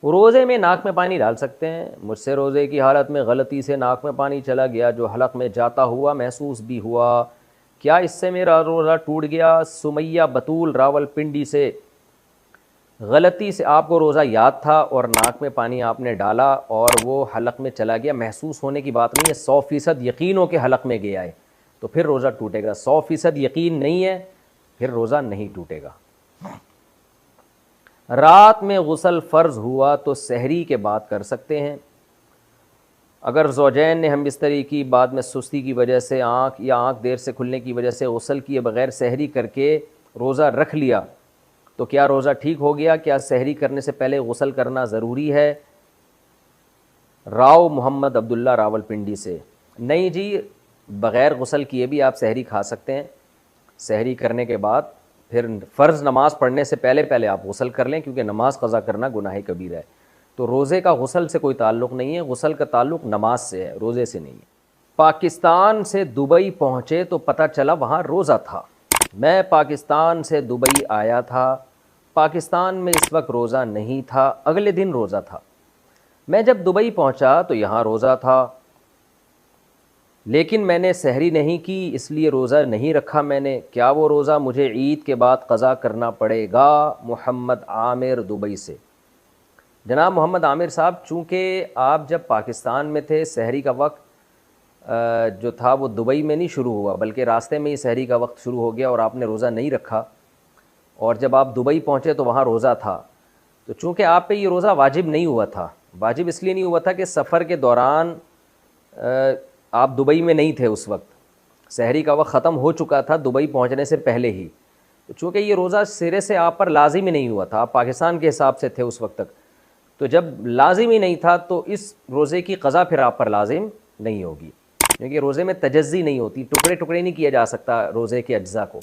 روزے میں ناک میں پانی ڈال سکتے ہیں. مجھ سے روزے کی حالت میں غلطی سے ناک میں پانی چلا گیا جو حلق میں جاتا ہوا محسوس بھی ہوا, کیا اس سے میرا روزہ ٹوٹ گیا؟ سمیہ بطول راول پنڈی سے. غلطی سے آپ کو روزہ یاد تھا اور ناک میں پانی آپ نے ڈالا اور وہ حلق میں چلا گیا, محسوس ہونے کی بات نہیں ہے, 100% یقین ہو کہ حلق میں گیا ہے تو پھر روزہ ٹوٹے گا. 100% یقین نہیں ہے پھر روزہ نہیں ٹوٹے گا. رات میں غسل فرض ہوا تو سحری کے بعد کر سکتے ہیں. اگر زوجین نے ہم بستری کی بعد میں سستی کی وجہ سے آنکھ دیر سے کھلنے کی وجہ سے غسل کیے بغیر سحری کر کے روزہ رکھ لیا تو کیا روزہ ٹھیک ہو گیا؟ کیا سحری کرنے سے پہلے غسل کرنا ضروری ہے؟ راؤ محمد عبداللہ راول پنڈی سے. نہیں جی, بغیر غسل کیے بھی آپ سحری کھا سکتے ہیں. سحری کرنے کے بعد پھر فرض نماز پڑھنے سے پہلے آپ غسل کر لیں, کیونکہ نماز قضا کرنا گناہ کبیرہ ہے. تو روزے کا غسل سے کوئی تعلق نہیں ہے, غسل کا تعلق نماز سے ہے, روزے سے نہیں ہے. پاکستان سے دبئی پہنچے تو پتہ چلا وہاں روزہ تھا. میں پاکستان سے دبئی آیا تھا, پاکستان میں اس وقت روزہ نہیں تھا, اگلے دن روزہ تھا. میں جب دبئی پہنچا تو یہاں روزہ تھا, لیکن میں نے سحری نہیں کی اس لیے روزہ نہیں رکھا میں نے. کیا وہ روزہ مجھے عید کے بعد قضا کرنا پڑے گا؟ محمد عامر دبئی سے. جناب محمد عامر صاحب, چونکہ آپ جب پاکستان میں تھے سحری کا وقت جو تھا وہ دبئی میں نہیں شروع ہوا بلکہ راستے میں ہی سحری کا وقت شروع ہو گیا اور آپ نے روزہ نہیں رکھا, اور جب آپ دبئی پہنچے تو وہاں روزہ تھا. تو چونکہ آپ پہ یہ روزہ واجب نہیں ہوا تھا, واجب اس لیے نہیں ہوا تھا کہ سفر کے دوران آپ دبئی میں نہیں تھے, اس وقت سحری کا وقت ختم ہو چکا تھا دبئی پہنچنے سے پہلے ہی. تو چونکہ یہ روزہ سرے سے آپ پر لازم ہی نہیں ہوا تھا, آپ پاکستان کے حساب سے تھے اس وقت تک, تو جب لازم ہی نہیں تھا تو اس روزے کی قضا پھر آپ پر لازم نہیں ہوگی, کیونکہ روزے میں تجزی نہیں ہوتی, ٹکڑے ٹکڑے نہیں کیا جا سکتا روزے کے اجزاء کو.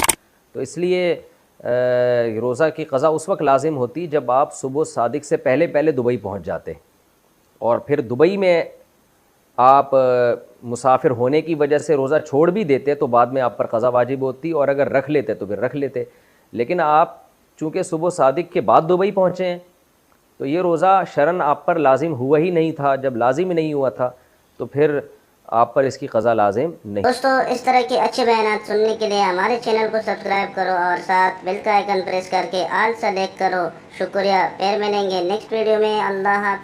تو اس لیے روزہ کی قضا اس وقت لازم ہوتی جب آپ صبح صادق سے پہلے دبئی پہنچ جاتے, اور پھر دبئی میں آپ مسافر ہونے کی وجہ سے روزہ چھوڑ بھی دیتے تو بعد میں آپ پر قضا واجب ہوتی, اور اگر رکھ لیتے تو پھر رکھ لیتے. لیکن آپ چونکہ صبح صادق کے بعد دبئی پہنچے ہیں تو یہ روزہ شرعاً آپ پر لازم ہوا ہی نہیں تھا. جب لازم ہی نہیں ہوا تھا تو پھر آپ پر اس کی قضا لازم نہیں. دوستو, اس طرح کے اچھے بیانات سننے کے لیے ہمارے چینل کو سبسکرائب کرو اور ساتھ بیل کا آئیکن پریس کر کے آل سلیکٹ کرو. شکریہ. پھر ملیں گے نیکسٹ ویڈیو میں. اللہ حافظ.